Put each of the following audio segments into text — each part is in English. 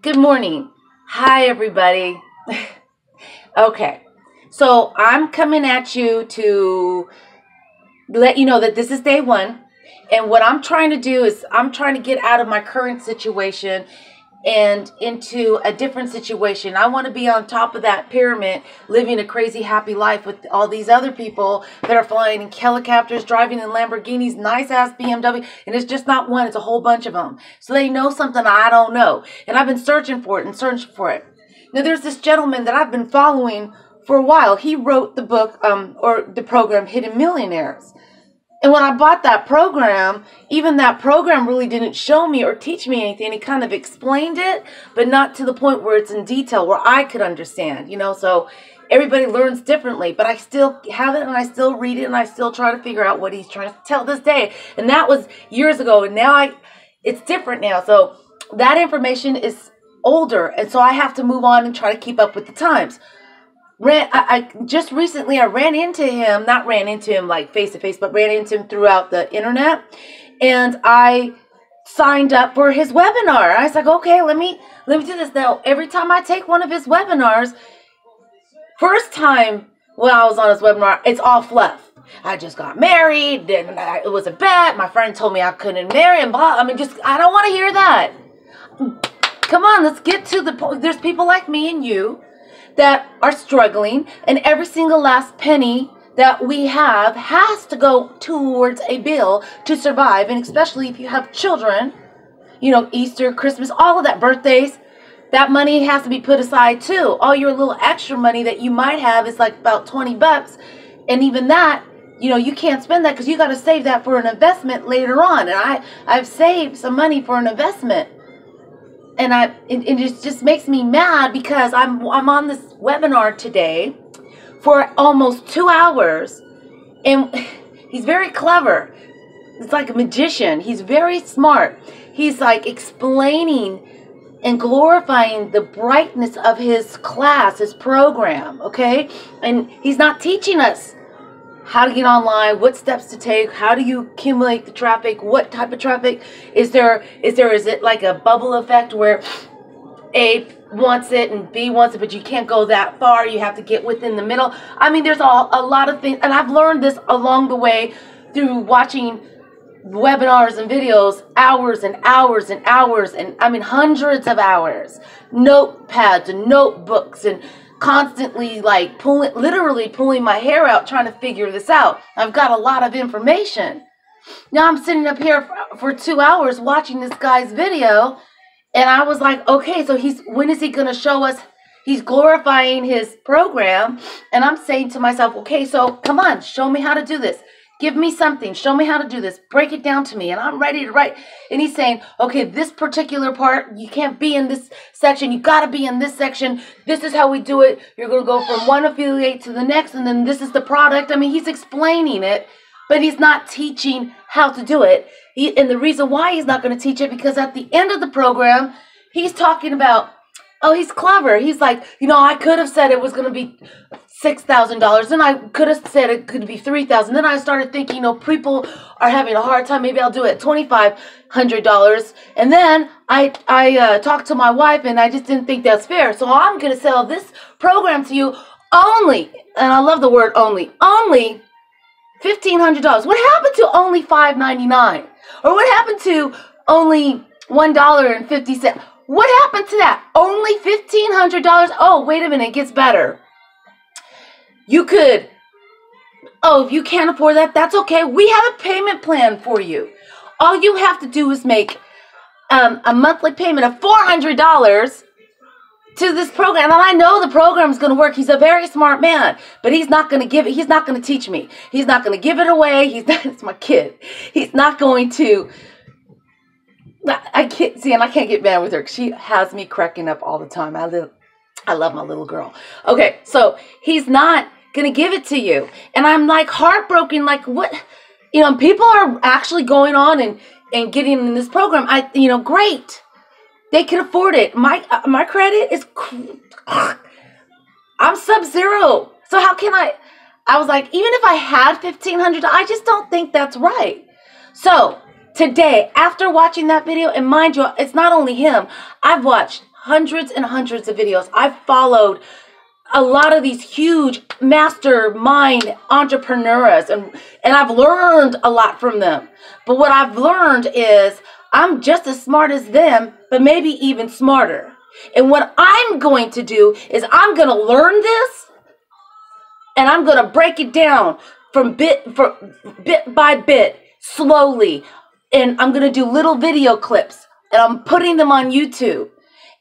Good morning. Hi, everybody. Okay, so I'm coming at you to let you know that this is day one. And what I'm trying to do is I'm trying to get out of my current situation and into a different situation. I want to be on top of that pyramid, living a crazy happy life with all these other people that are flying in helicopters, driving in Lamborghinis, nice ass BMW, and it's just not one, it's a whole bunch of them. So they know something I don't know, and I've been searching for it and searching for it. Now there's this gentleman that I've been following for a while. He wrote the book or the program Hidden Millionaires. And when I bought that program, even that program really didn't show me or teach me anything. He kind of explained it, but not to the point where it's in detail, where I could understand, you know. So everybody learns differently, but I still have it and I still read it and I still try to figure out what he's trying to tell this day. And that was years ago, and now it's different now. So that information is older, and so I have to move on and try to keep up with the times. I just recently ran into him, not ran into him like face to face, but ran into him throughout the internet, and I signed up for his webinar. I was like, okay, let me do this. Now, every time I take one of his webinars, first time when I was on his webinar, it's all fluff. I just got married, and it was a bet. My friend told me I couldn't marry, and blah. I mean, I don't want to hear that. Come on, let's get to the point. There's people like me and you that are struggling, and every single last penny that we have has to go towards a bill to survive. And especially if you have children, you know, Easter, Christmas, all of that, birthdays, that money has to be put aside too. All your little extra money that you might have is like about 20 bucks. And even that, you know, you can't spend that because you got to save that for an investment later on. And I've saved some money for an investment. And it just makes me mad because I'm on this webinar today for almost 2 hours, and he's very clever. It's like a magician. He's very smart. He's like explaining and glorifying the brightness of his class, his program, okay? And he's not teaching us how to get online, what steps to take, how do you accumulate the traffic, what type of traffic is it like a bubble effect where A wants it and B wants it, but you can't go that far, you have to get within the middle. I mean, there's a lot of things, and I've learned this along the way through watching webinars and videos, hours and hours and hours, and I mean hundreds of hours, notepads and notebooks, and constantly like literally pulling my hair out trying to figure this out. I've got a lot of information. Now I'm sitting up here for 2 hours watching this guy's video, and I was like, okay, so when is he going to show us? He's glorifying his program, and I'm saying to myself, okay, so come on, show me how to do this. Give me something. Show me how to do this. Break it down to me. And I'm ready to write. And he's saying, okay, this particular part, you can't be in this section. You got to be in this section. This is how we do it. You're going to go from one affiliate to the next. And then this is the product. I mean, he's explaining it, but he's not teaching how to do it. And the reason why he's not going to teach it, because at the end of the program, he's talking about, oh, he's clever. He's like, you know, I could have said it was going to be $6,000. Then I could have said it could be $3,000. Then I started thinking, you know, people are having a hard time. Maybe I'll do it at $2,500. And then I talked to my wife, and I just didn't think that's fair. So I'm going to sell this program to you only, and I love the word only $1,500. What happened to only $5.99? Or what happened to only $1.50? What happened to that? Only $1,500? Oh, wait a minute, it gets better. You could, oh, if you can't afford that, that's okay. We have a payment plan for you. All you have to do is make a monthly payment of $400 to this program. And I know the program's going to work. He's a very smart man, but he's not going to give it. He's not going to teach me. He's not going to give it away. It's my kid. He's not going to. I can't see, and I can't get mad with her. She has me cracking up all the time. I love my little girl. Okay, so he's not going to give it to you. And I'm like heartbroken, like what? You know, people are actually going on and getting in this program. You know, great. They can afford it. My credit is, I'm sub-zero. So how can I was like, even if I had $1,500, I just don't think that's right. So today, after watching that video, and mind you, it's not only him. I've watched hundreds and hundreds of videos. I've followed a lot of these huge mastermind entrepreneurs, and I've learned a lot from them. But what I've learned is I'm just as smart as them, but maybe even smarter. And what I'm going to do is I'm going to learn this, and I'm going to break it down from bit by bit, slowly. And I'm going to do little video clips, and I'm putting them on YouTube.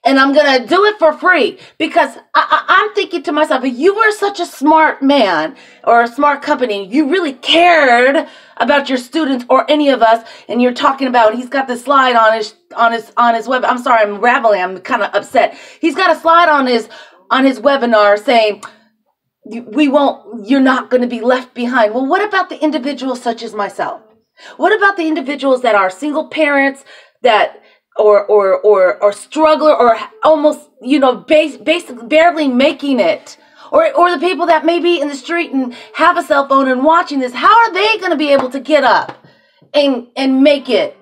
And I'm going to do it for free, because I'm thinking to myself, if you were such a smart man or a smart company, you really cared about your students or any of us, and you're talking about, he's got this slide on his web. I'm sorry, I'm rambling. I'm kind of upset. He's got a slide on his webinar saying, you're not going to be left behind. Well, what about the individuals such as myself? What about the individuals that are single parents, that or struggler, or almost, basically barely making it, or the people that may be in the street and have a cell phone and watching this? How are they going to be able to get up and make it?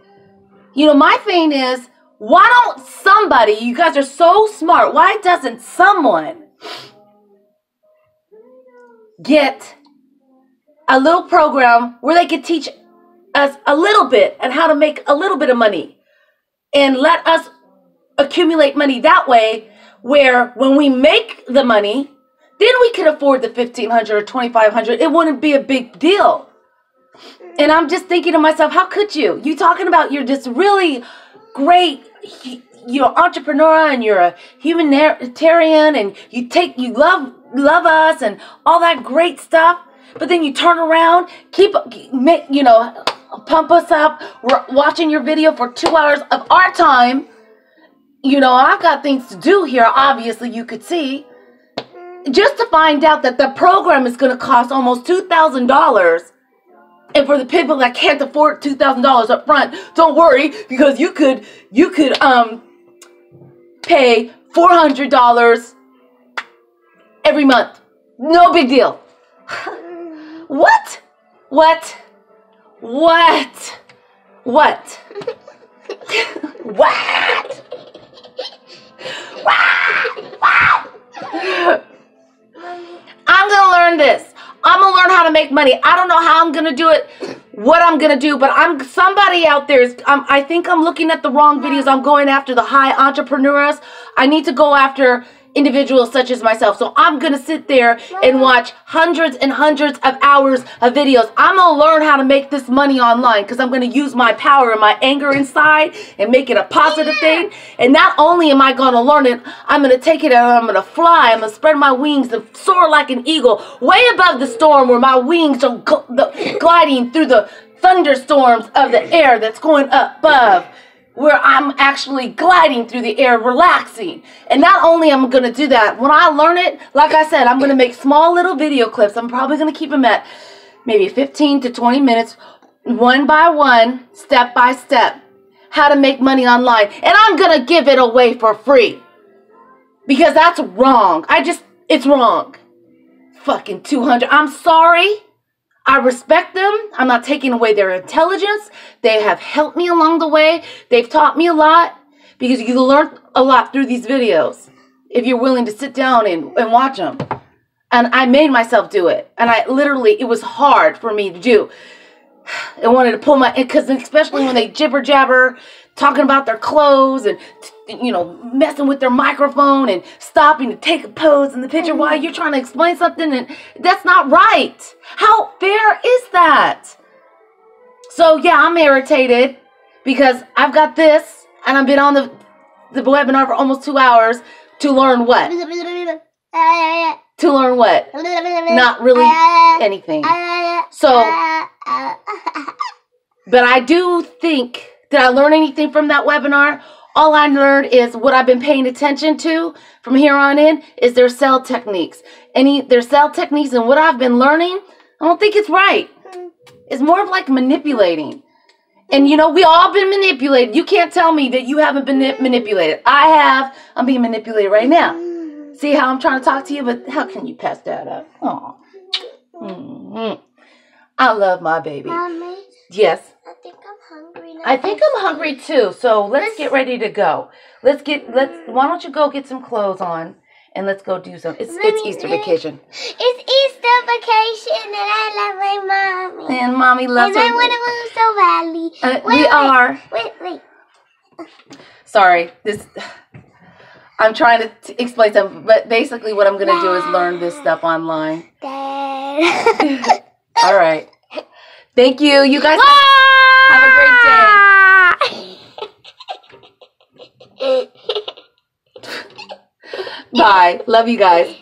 My thing is, why don't somebody, you guys are so smart, why doesn't someone get a little program where they could teach us a little bit on how to make a little bit of money, and let us accumulate money that way, where when we make the money, then we could afford the $1,500 or $2,500. It wouldn't be a big deal. And I'm just thinking to myself, how could you? You talking about you're this really great, entrepreneur, and you're a humanitarian, and you love us and all that great stuff. But then you turn around, pump us up. We're watching your video for 2 hours of our time. I've got things to do here, obviously, you could see. Just to find out that the program is going to cost almost $2,000. And for the people that can't afford $2,000 up front, don't worry, because you could pay $400 every month. No big deal. What? What? What? What? What? I'm going to learn this. I'm going to learn how to make money. I don't know how I'm going to do it, what I'm going to do, but somebody out there I think I'm looking at the wrong videos. I'm going after the high entrepreneurs. I need to go after individuals such as myself. So I'm going to sit there and watch hundreds and hundreds of hours of videos. I'm going to learn how to make this money online, because I'm going to use my power and my anger inside and make it a positive thing. And not only am I going to learn it, I'm going to take it and I'm going to fly. I'm going to spread my wings and soar like an eagle way above the storm, where my wings are gliding through the thunderstorms of the air that's going above, where I'm actually gliding through the air, relaxing. And not only am I going to do that, when I learn it, like I said, I'm going to make small little video clips. I'm probably going to keep them at maybe 15 to 20 minutes, one by one, step by step, how to make money online. And I'm going to give it away for free, because that's wrong. It's wrong. Fucking 200. I'm sorry. I respect them. I'm not taking away their intelligence. They have helped me along the way. They've taught me a lot, because you learn a lot through these videos if you're willing to sit down and watch them. And I made myself do it. And it was hard for me to do. I wanted to pull because especially when they jibber jabber, talking about their clothes and, messing with their microphone and stopping to take a pose in the picture while you're trying to explain something, and that's not right. How fair is that? So yeah, I'm irritated because I've got this, and I've been on the webinar for almost 2 hours to learn what? To learn what? Not really anything. So, but I do think, did I learn anything from that webinar? All I learned is what I've been paying attention to from here on in is their sell techniques. Their sell techniques, and what I've been learning, I don't think it's right. It's more of like manipulating. And we all been manipulated. You can't tell me that you haven't been manipulated. I have. I'm being manipulated right now. See how I'm trying to talk to you, but how can you pass that up? Oh, I love my baby. Mommy, yes. I think I'm hungry I think I'm hungry too. So let's get ready to go. Why don't you go get some clothes on and let's go do some. It's Easter vacation. It's Easter vacation and I love my mommy. And mommy loves her. And I want to move so badly. We are. Wait. Sorry. I'm trying to explain something, but basically what I'm going to do is learn this stuff online. Dad. All right. Thank you. You guys have a great day. Bye. Love you guys.